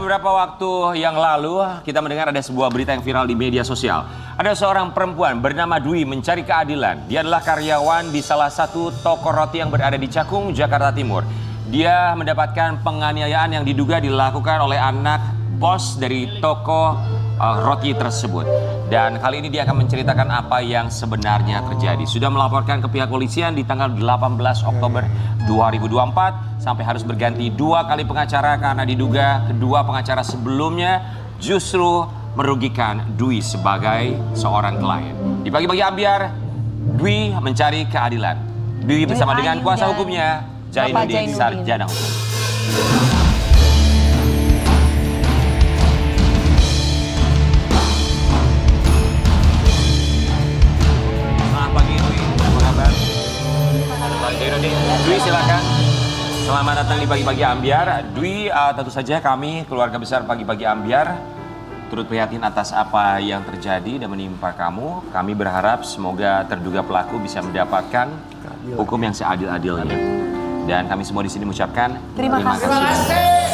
beberapa waktu yang lalu kita mendengar ada sebuah berita yang viral di media sosial. Ada seorang perempuan bernama Dwi mencari keadilan. Dia adalah karyawan di salah satu toko roti yang berada di Cakung, Jakarta Timur. Dia mendapatkan penganiayaan yang diduga dilakukan oleh anak bos dari toko roti tersebut. Dan kali ini dia akan menceritakan apa yang sebenarnya terjadi. Sudah melaporkan ke pihak polisian di tanggal 18 Oktober 2024 sampai harus berganti 2 kali pengacara karena diduga kedua pengacara sebelumnya justru merugikan Dwi sebagai seorang klien. Di pagi-pagi ambiar, Dwi mencari keadilan. Dwi bersama dengan kuasa hukumnya, Zainuddin, sarjana hukum. Dwi, silakan. Selamat datang di Pagi-Pagi Ambiar. Dwi, tentu saja kami keluarga besar Pagi-Pagi Ambiar turut prihatin atas apa yang terjadi dan menimpa kamu. Kami berharap semoga terduga pelaku bisa mendapatkan hukum yang seadil-adilnya. Dan kami semua di sini mengucapkan terima kasih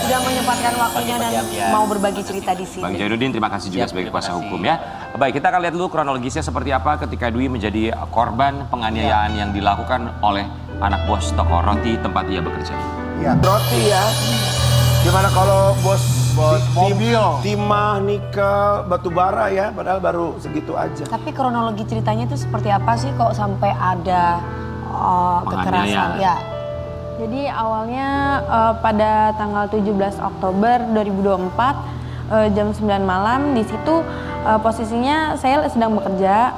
sudah menyempatkan waktunya dan mau berbagi cerita di sini. Bang Zainuddin, terima kasih juga sebagai kuasa hukum ya. Baik, kita akan lihat dulu kronologisnya seperti apa ketika Dwi menjadi korban penganiayaan yang dilakukan oleh anak bos toko roti tempat ia bekerja. Ya, roti ya. Gimana kalau bos mobil, timah, nikel, batu bara ya, padahal baru segitu aja. Tapi kronologi ceritanya itu seperti apa sih kok sampai ada kekerasan? Ya. Jadi awalnya pada tanggal 17 Oktober 2024 jam 9 malam di situ posisinya saya sedang bekerja.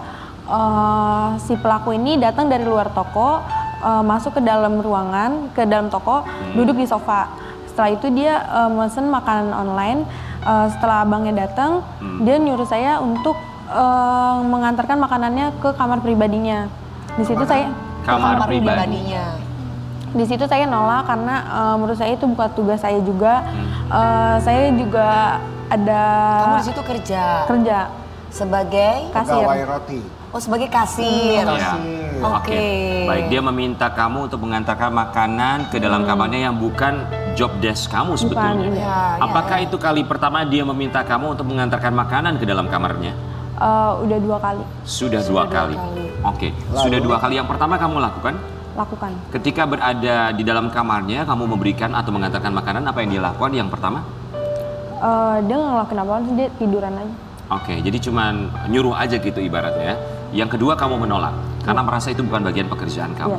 Si pelaku ini datang dari luar toko, masuk ke dalam ruangan, ke dalam toko, duduk di sofa. Setelah itu dia mesen makanan online. Setelah abangnya datang, dia nyuruh saya untuk mengantarkan makanannya ke kamar pribadinya. Di situ saya kamar pribadinya. Di situ saya nolak karena menurut saya itu bukan tugas saya juga. Saya juga ada. Kamu di situ kerja sebagai kasir. Pegawai roti. Oh, sebagai kasir. Oke. Baik, dia meminta kamu untuk mengantarkan makanan ke dalam kamarnya yang bukan job desk kamu sebetulnya. Apakah itu kali pertama dia meminta kamu untuk mengantarkan makanan ke dalam kamarnya? Udah 2 kali. Sudah dua kali. Oke. Sudah 2 kali. Yang pertama kamu lakukan? Lakukan. Ketika berada di dalam kamarnya, kamu memberikan atau mengantarkan makanan, apa yang dia lakukan yang pertama? Dia nggak ngelakuin apa-apa, dia tiduran aja. Oke, jadi cuman nyuruh aja gitu ibaratnya. Yang kedua kamu menolak, karena merasa itu bukan bagian pekerjaan kamu.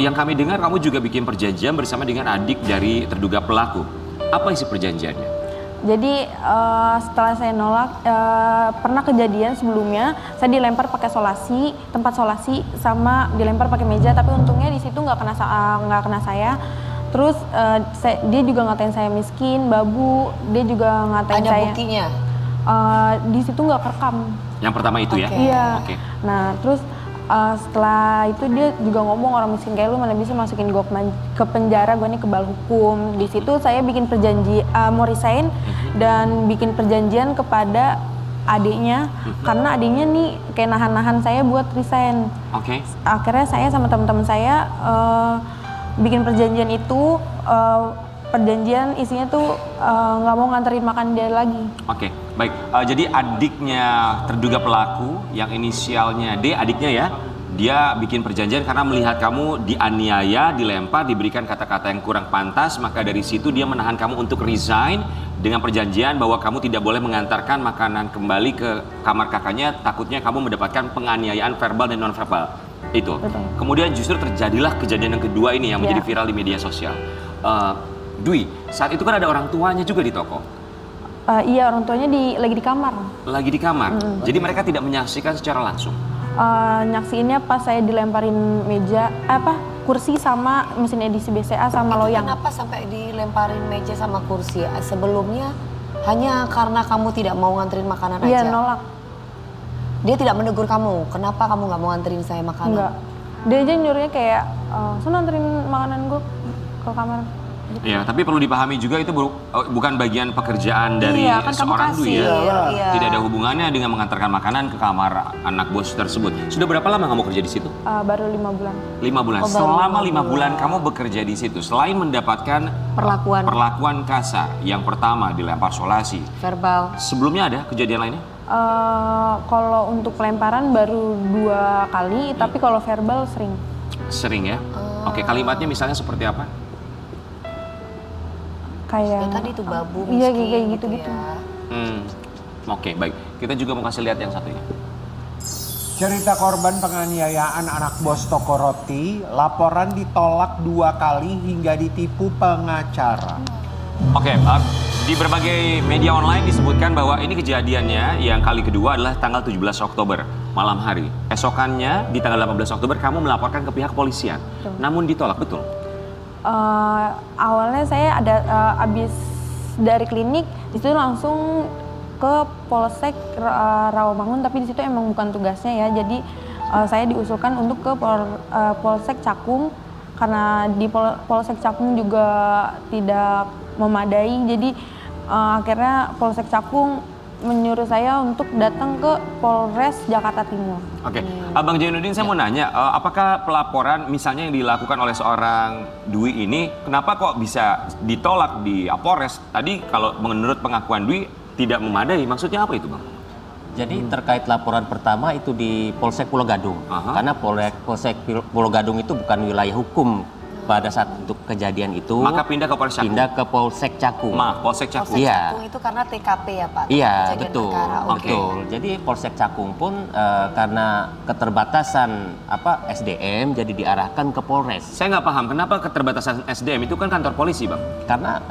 Yang kami dengar kamu juga bikin perjanjian bersama dengan adik dari terduga pelaku. Apa isi perjanjiannya? Jadi setelah saya nolak, pernah kejadian sebelumnya saya dilempar pakai solasi, tempat solasi, sama dilempar pakai meja, tapi untungnya di situ nggak kena saya. Terus dia juga ngatain saya miskin, babu, dia juga ngatain saya. Ada buktinya? Di situ nggak kerekam. Yang pertama itu ya? Iya. Nah terus setelah itu dia juga ngomong, orang miskin kayak lu mana bisa masukin gue ke penjara, gue nih kebal hukum. Di situ saya bikin perjanjian mau resign dan bikin perjanjian kepada adiknya karena adiknya nih kayak nahan-nahan saya buat resign. Akhirnya saya sama teman-teman saya bikin perjanjian itu. Perjanjian isinya tuh nggak mau nganterin makan dia lagi. Oke, baik. Jadi adiknya terduga pelaku yang inisialnya D, adiknya ya, dia bikin perjanjian karena melihat kamu dianiaya, dilempar, diberikan kata-kata yang kurang pantas, maka dari situ dia menahan kamu untuk resign dengan perjanjian bahwa kamu tidak boleh mengantarkan makanan kembali ke kamar kakaknya, takutnya kamu mendapatkan penganiayaan verbal dan non-verbal. Itu. Betul. Kemudian justru terjadilah kejadian yang kedua ini yang menjadi viral di media sosial. Dwi, saat itu kan ada orang tuanya juga di toko. Iya, orang tuanya lagi di kamar. Lagi di kamar. Jadi mereka tidak menyaksikan secara langsung. Nyaksiinnya pas saya dilemparin kursi sama mesin edisi BCA sama loyang. Kenapa sampai dilemparin meja sama kursi? Sebelumnya hanya karena kamu tidak mau nganterin makanan aja? Iya, nolak. Dia tidak menegur kamu, kenapa kamu nggak mau nganterin saya makanan? Enggak. Dia aja nyuruhnya kayak, "Sana nganterin makanan gue ke kamar." Ya, tapi perlu dipahami juga itu bukan bagian pekerjaan dari Iya, kan kamu seorang Dwi kasir, ya. iya. Tidak ada hubungannya dengan mengantarkan makanan ke kamar anak bos tersebut. Sudah berapa lama kamu kerja di situ? Baru 5 bulan. 5 bulan. Oh, baru Selama 5 5 bulan kamu bekerja di situ, selain mendapatkan perlakuan kasar, yang pertama dilempar solasi, verbal. sebelumnya ada kejadian lainnya? Kalau untuk pelemparan baru 2 kali, tapi kalau verbal sering. Sering ya? Oke, kalimatnya misalnya seperti apa? Ya Kayak tadi tuh babu, Iya, miskin kayak gitu-gitu. ya. Oke, baik. Kita juga mau kasih lihat yang satunya. Cerita korban penganiayaan anak bos toko roti, laporan ditolak 2 kali hingga ditipu pengacara. Oke, di berbagai media online disebutkan bahwa ini kejadiannya yang kali kedua adalah tanggal 17 Oktober, malam hari. Esokannya di tanggal 18 Oktober kamu melaporkan ke pihak kepolisian, namun ditolak, betul? Awalnya saya abis dari klinik, di situ langsung ke Polsek Rawamangun, tapi di situ emang bukan tugasnya ya. Jadi saya diusulkan untuk ke Polsek Cakung karena di Polsek Cakung juga tidak memadai. Jadi akhirnya Polsek Cakung menyuruh saya untuk datang ke Polres Jakarta Timur. Oke, Abang Jainuddin, saya mau nanya, apakah pelaporan misalnya yang dilakukan oleh seorang Dwi ini, kenapa kok bisa ditolak di Polres? Tadi kalau menurut pengakuan Dwi tidak memadai, maksudnya apa itu, Bang? Jadi terkait laporan pertama itu di Polsek Pulau Gadung, karena Polsek Pulau Gadung itu bukan wilayah hukum pada saat untuk kejadian itu. Maka pindah ke Polres Cakung. Pindah ke Polsek Cakung. Polsek Cakung. Polsek Iya. Cakung itu karena TKP ya Pak? Iya, Kejadian betul, perkara. Oke. betul. Jadi Polsek Cakung pun karena keterbatasan SDM jadi diarahkan ke Polres. Saya nggak paham, kenapa keterbatasan SDM itu kan kantor polisi, Bang? Karena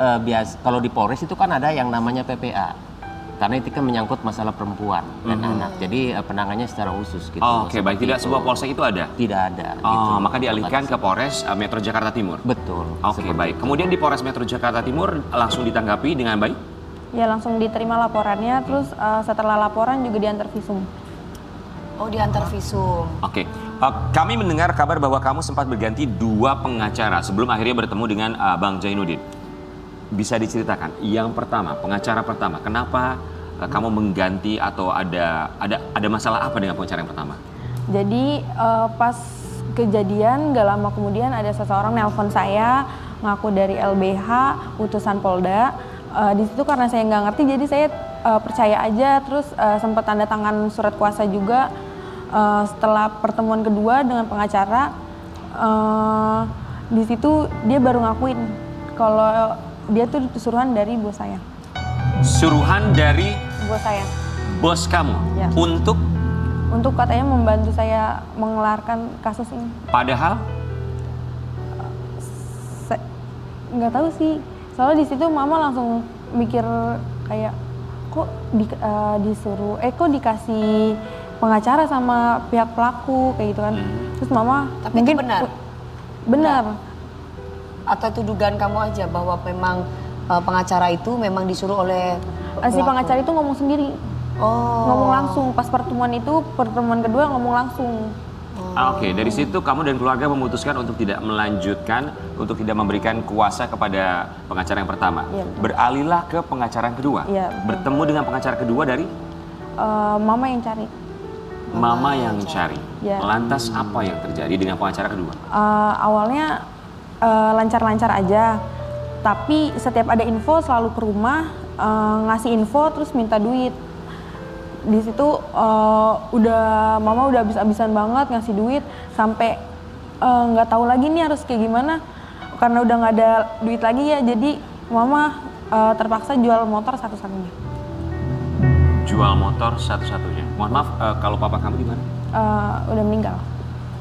kalau di Polres itu kan ada yang namanya PPA. Karena itu kan menyangkut masalah perempuan dan anak. Jadi penanganannya secara khusus gitu. Oke, baik. Tidak sebuah polsek itu ada? Tidak ada. Oh, maka dialihkan ke Polres Metro Jakarta Timur? Betul. Oke, baik. Kemudian di Polres Metro Jakarta Timur langsung ditanggapi dengan baik? Ya langsung diterima laporannya, terus setelah laporan juga diantar visum. Oh, diantar visum. Oke. Kami mendengar kabar bahwa kamu sempat berganti 2 pengacara sebelum akhirnya bertemu dengan Bang Jainuddin. Bisa diceritakan, yang pertama, pengacara pertama, kenapa kamu mengganti atau ada masalah apa dengan pengacara yang pertama? Jadi pas kejadian gak lama kemudian ada seseorang nelpon saya ngaku dari LBH utusan Polda. Di situ karena saya nggak ngerti jadi saya percaya aja, terus sempat tanda tangan surat kuasa juga. Setelah pertemuan kedua dengan pengacara, di situ dia baru ngakuin kalau dia tuh suruhan dari bos saya. Suruhan dari Bos saya. bos kamu? Ya. Untuk Katanya membantu saya mengelarkan kasus ini. padahal? Nggak tahu sih. Soalnya di situ mama langsung mikir kayak kok kok dikasih pengacara sama pihak pelaku kayak gitu kan. Terus mama Tapi itu benar? Benar. Atau itu dugaan kamu aja bahwa memang pengacara itu memang disuruh oleh Si pelaku? pengacara itu ngomong sendiri. Oh. Ngomong langsung pas pertemuan kedua ngomong langsung. Oke, dari situ kamu dan keluarga memutuskan untuk tidak melanjutkan, untuk tidak memberikan kuasa kepada pengacara yang pertama. Iya. Beralihlah ke pengacara yang kedua. Iya, betul. Bertemu dengan pengacara kedua dari Mama yang cari. mama yang cari. Iya. Lantas apa yang terjadi dengan pengacara kedua? Awalnya lancar-lancar aja, tapi setiap ada info selalu ke rumah ngasih info terus minta duit. Di situ mama udah habis-habisan banget ngasih duit sampai nggak tahu lagi nih harus kayak gimana karena udah nggak ada duit lagi ya, jadi mama terpaksa jual motor satu-satunya. Jual motor satu-satunya. Mohon maaf, kalau papa kamu di mana? Udah meninggal.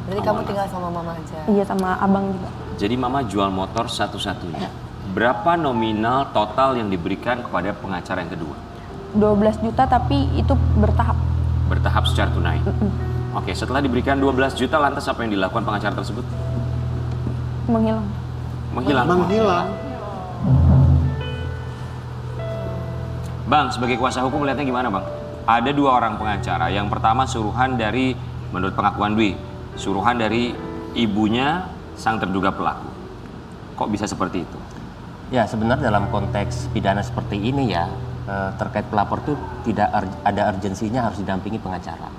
Berarti kamu tinggal sama mama aja? Iya, sama abang juga. Jadi mama jual motor satu-satunya. Berapa nominal total yang diberikan kepada pengacara yang kedua? 12 juta tapi itu bertahap. Bertahap secara tunai. Oke, setelah diberikan 12 juta, lantas apa yang dilakukan pengacara tersebut? Menghilang. Menghilang. Bang, sebagai kuasa hukum melihatnya gimana, Bang? Ada 2 orang pengacara. Yang pertama suruhan dari, menurut pengakuan Dwi, suruhan dari ibunya sang terduga pelaku. Kok bisa seperti itu? Ya, sebenarnya dalam konteks pidana seperti ini ya, terkait pelapor itu tidak ada urgensinya harus didampingi pengacara.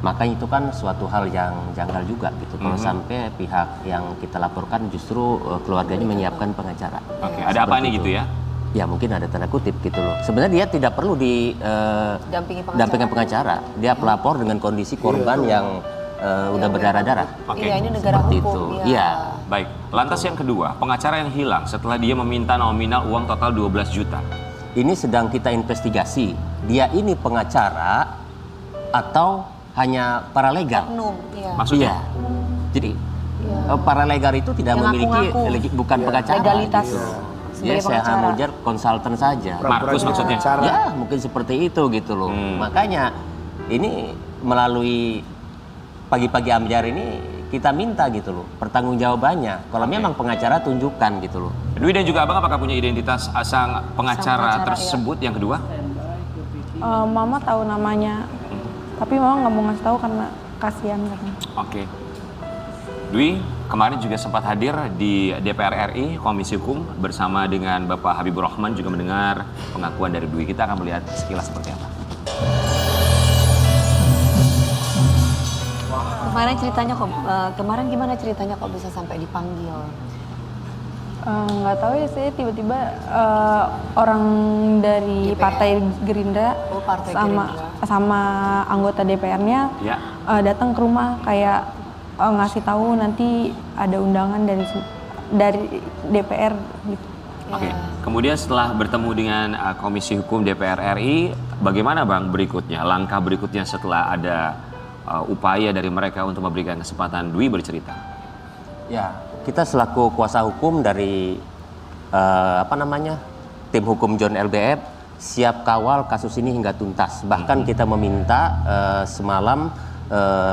Makanya itu kan suatu hal yang janggal juga gitu. Kalau sampai pihak yang kita laporkan justru keluarganya menyiapkan pengacara. Oke, ada apa nih gitu ya? Ya mungkin ada tanda kutip gitu loh. Sebenarnya dia tidak perlu dampingi pengacara. Dia pelapor dengan kondisi korban yang udah berdarah-darah. Oke. Iya, ini negara Seperti hukum. itu. Iya. Iya. Baik, lantas yang kedua, pengacara yang hilang setelah dia meminta nominal uang total 12 juta. Ini sedang kita investigasi. Dia ini pengacara atau hanya paralegal? Oknum, iya. Maksudnya? Iya. Jadi paralegal itu tidak Yang memiliki ngaku-ngaku. bukan pengacara. Legalitas Gitu. sebagai Ya, saya pengacara. Hamujar konsultan saja. Markus maksudnya? Ya, mungkin seperti itu gitu loh. Makanya ini melalui pagi-pagi Amjar ini kita minta gitu loh pertanggungjawabannya. Kalau memang pengacara tunjukkan gitu loh. Dwi dan juga Abang apakah punya identitas sang pengacara pengacara, tersebut yang kedua? Mama tahu namanya, tapi mama nggak mau ngasih tahu karena kasihan katanya. Oke. Dwi kemarin juga sempat hadir di DPR RI Komisi Hukum bersama dengan Bapak Habibur Rahman juga mendengar pengakuan dari Dwi. Kita akan melihat sekilas seperti apa. Kemarin ceritanya kok, kemarin gimana ceritanya kok bisa sampai dipanggil? Nggak tahu ya, saya tiba-tiba orang dari DPR. Partai Gerindra, Oh, Partai sama Gerindra. sama anggota DPR-nya Ya. datang ke rumah kayak ngasih tahu nanti ada undangan dari DPR gitu. Oke. Kemudian setelah bertemu dengan Komisi Hukum DPR RI, bagaimana Bang berikutnya? Langkah berikutnya setelah ada upaya dari mereka untuk memberikan kesempatan Dwi bercerita. Ya, kita selaku kuasa hukum dari tim hukum John LBF siap kawal kasus ini hingga tuntas. Bahkan kita meminta semalam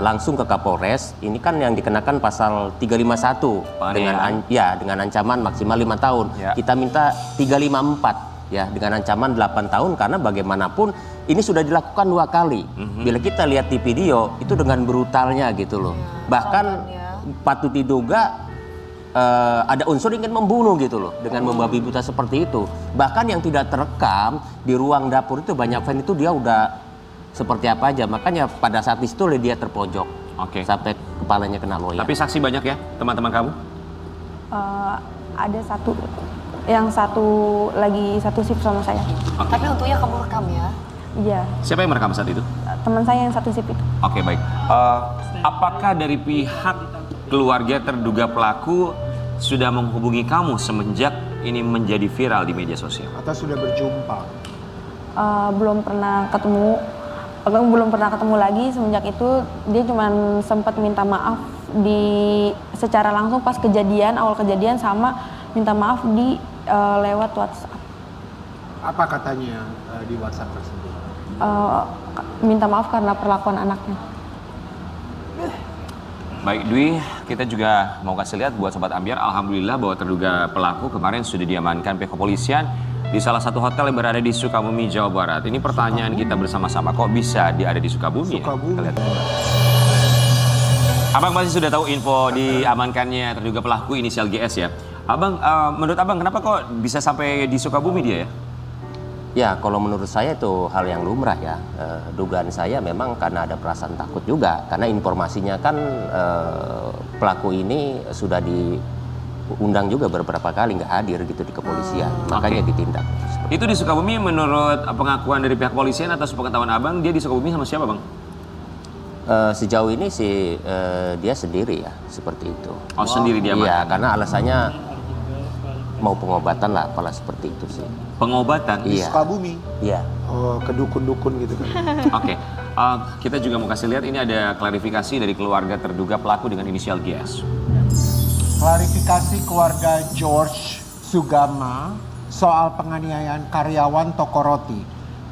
langsung ke Kapolres. Ini kan yang dikenakan pasal 351 dengan ancaman maksimal 5 tahun. Ya. Kita minta 354 ya dengan ancaman 8 tahun karena bagaimanapun ini sudah dilakukan 2 kali. Bila kita lihat di video itu dengan brutalnya gitu loh. Bahkan patut diduga ada unsur ingin membunuh gitu loh dengan membabi buta seperti itu. Bahkan yang tidak terekam di ruang dapur itu banyak fan itu dia udah seperti apa aja. Makanya pada saat itu dia terpojok. Oke. Sampai kepalanya kena loyang. Tapi saksi banyak ya teman-teman kamu? Ada satu lagi satu shift sama saya. Oke. Tapi untungnya kamu rekam ya? Iya, Siapa yang merekam saat itu? teman saya yang satu shift itu. Oke, baik. Apakah dari pihak keluarga terduga pelaku sudah menghubungi kamu semenjak ini menjadi viral di media sosial? Atau sudah berjumpa? Belum pernah ketemu lagi. Semenjak itu dia cuma sempat minta maaf secara langsung pas awal kejadian sama minta maaf lewat WhatsApp. Apa katanya di WhatsApp tersebut? Minta maaf karena perlakuan anaknya. Baik Dwi, kita juga mau kasih lihat buat Sobat Ambiar, alhamdulillah bahwa terduga pelaku kemarin sudah diamankan pihak kepolisian di salah satu hotel yang berada di Sukabumi, Jawa Barat. Ini pertanyaan kita bersama-sama, kok bisa dia ada di Sukabumi? Sukabumi. Ya? Kita lihat. Abang pasti sudah tahu info diamankannya terduga pelaku inisial GS ya. Abang, menurut Abang kenapa kok bisa sampai di Sukabumi dia ya? Ya, kalau menurut saya itu hal yang lumrah ya. Dugaan saya memang karena ada perasaan takut juga. Karena informasinya kan pelaku ini sudah diundang juga beberapa kali nggak hadir gitu di kepolisian. Makanya ditindak. Itu di Sukabumi menurut pengakuan dari pihak kepolisian atau sepengetahuan Abang, dia di Sukabumi sama siapa Bang? Sejauh ini sih dia sendiri ya, seperti itu. Oh sendiri dia Iya, Bang? karena alasannya mau pengobatan lah, apalah seperti itu sih. Pengobatan? Iya. Sukabumi? Iya. Oh, ke dukun-dukun gitu kan? Oke, kita juga mau kasih lihat ini ada klarifikasi dari keluarga terduga pelaku dengan inisial GS. Klarifikasi keluarga George Sugama soal penganiayaan karyawan toko roti.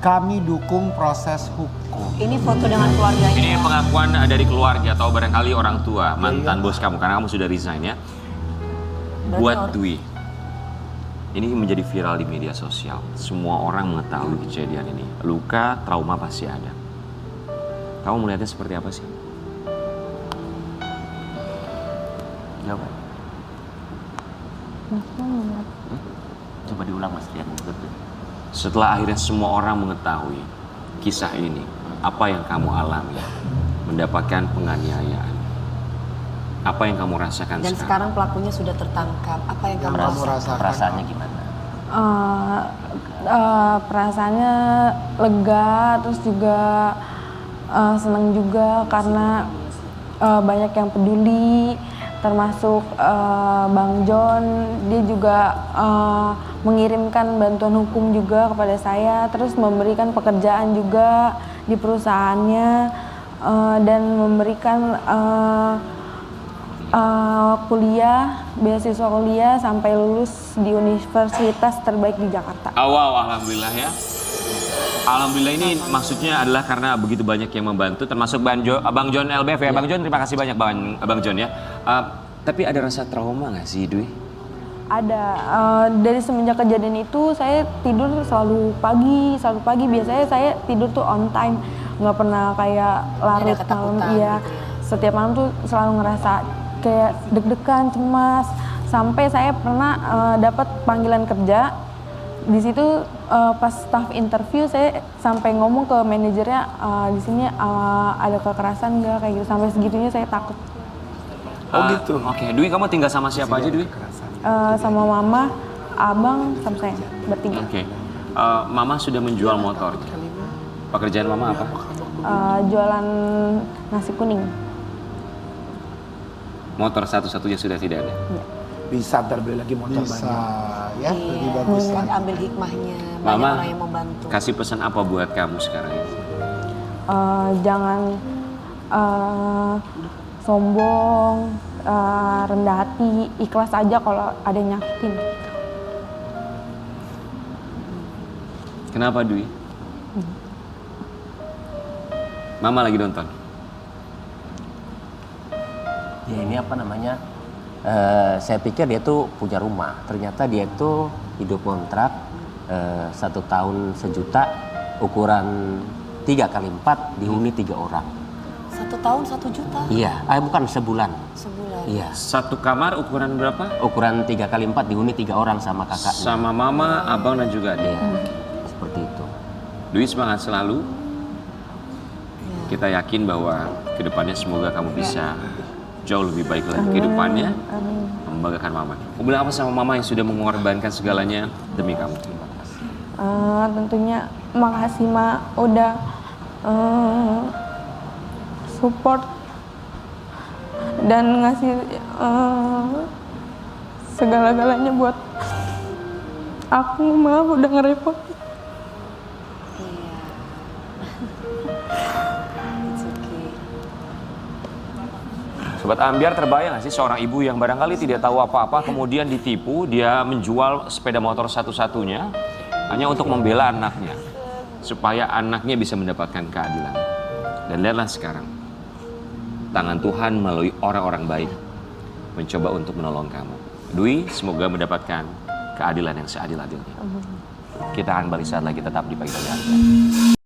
Kami dukung proses hukum. Ini foto dengan keluarganya. Ini pengakuan dari keluarga atau barangkali orang tua mantan bos kamu karena kamu sudah resign ya. Buat Dwi, ini menjadi viral di media sosial. Semua orang mengetahui kejadian ini. Luka, trauma pasti ada. Kamu melihatnya seperti apa sih? Jawab. Coba diulang Mas Rian. Betul. Setelah akhirnya semua orang mengetahui kisah ini, apa yang kamu alami? Mendapatkan penganiayaan. Apa yang kamu rasakan Dan sekarang pelakunya sudah tertangkap. Apa yang kamu rasakan? Perasaannya gimana? Perasaannya lega, terus juga senang juga karena banyak yang peduli, termasuk Bang John. Dia juga mengirimkan bantuan hukum juga kepada saya, terus memberikan pekerjaan juga di perusahaannya, dan memberikan beasiswa kuliah sampai lulus di universitas terbaik di Jakarta. Wow, alhamdulillah ya. Alhamdulillah ini maksudnya adalah karena begitu banyak yang membantu, termasuk Bang John LBF ya. Bang John, terima kasih banyak Bang John ya. Tapi ada rasa trauma nggak sih, Dwi? Ada. Dari semenjak kejadian itu saya tidur selalu pagi. Biasanya saya tidur tuh on time, nggak pernah kayak larut malam. ketakutan Iya. gitu ya. Setiap malam tuh selalu ngerasa kayak deg-degan, cemas. Sampai saya pernah dapat panggilan kerja. Di situ pas staff interview saya sampai ngomong ke manajernya, di sini ada kekerasan nggak kayak gitu. Sampai segitunya saya takut. Gitu. Oke, Dwi, kamu tinggal sama siapa aja, Dwi? Sama mama, abang, sama saya bertiga. Oke. Mama sudah menjual motor. Pekerjaan Mama apa? Jualan nasi kuning. Motor satu-satunya sudah tidak ada. Bisa ntar beli lagi motor Bisa baru. ya, lebih bagus lagi. Ambil hikmahnya. Banyak Mama, orang yang membantu. kasih pesan apa buat kamu sekarang ini? Jangan sombong, rendah hati, ikhlas aja kalau ada yang nyakitin. Kenapa, Dwi? Mama lagi nonton. Ya ini apa namanya? Saya pikir dia tuh punya rumah. Ternyata dia tuh hidup kontrak 1 tahun 1 juta, ukuran 3x4 dihuni 3 orang. 1 tahun 1 juta Iya, bukan sebulan. sebulan. Iya, Satu kamar ukuran berapa? ukuran 3x4 dihuni 3 orang sama kakaknya. Sama Mama, Abang dan juga adik. Iya, seperti itu. Dwi, semangat selalu. Kita yakin bahwa kedepannya semoga kamu bisa jauh lebih baik lagi kehidupannya, membanggakan Mama. Mau bilang apa sama Mama yang sudah mengorbankan segalanya demi kamu? Tentunya makasih Ma udah support dan ngasih segala-galanya buat aku. Maaf udah ngerepot. It's okay. Sobat Ambiar, terbayang nggak sih seorang ibu yang barangkali tidak tahu apa-apa kemudian ditipu, dia menjual sepeda motor satu-satunya hanya untuk membela anaknya, supaya anaknya bisa mendapatkan keadilan. Dan lihatlah sekarang, tangan Tuhan melalui orang-orang baik mencoba untuk menolong kamu. Dwi, semoga mendapatkan keadilan yang seadil-adilnya. Kita akan balik saat lagi, tetap di Pagi Dari Anda.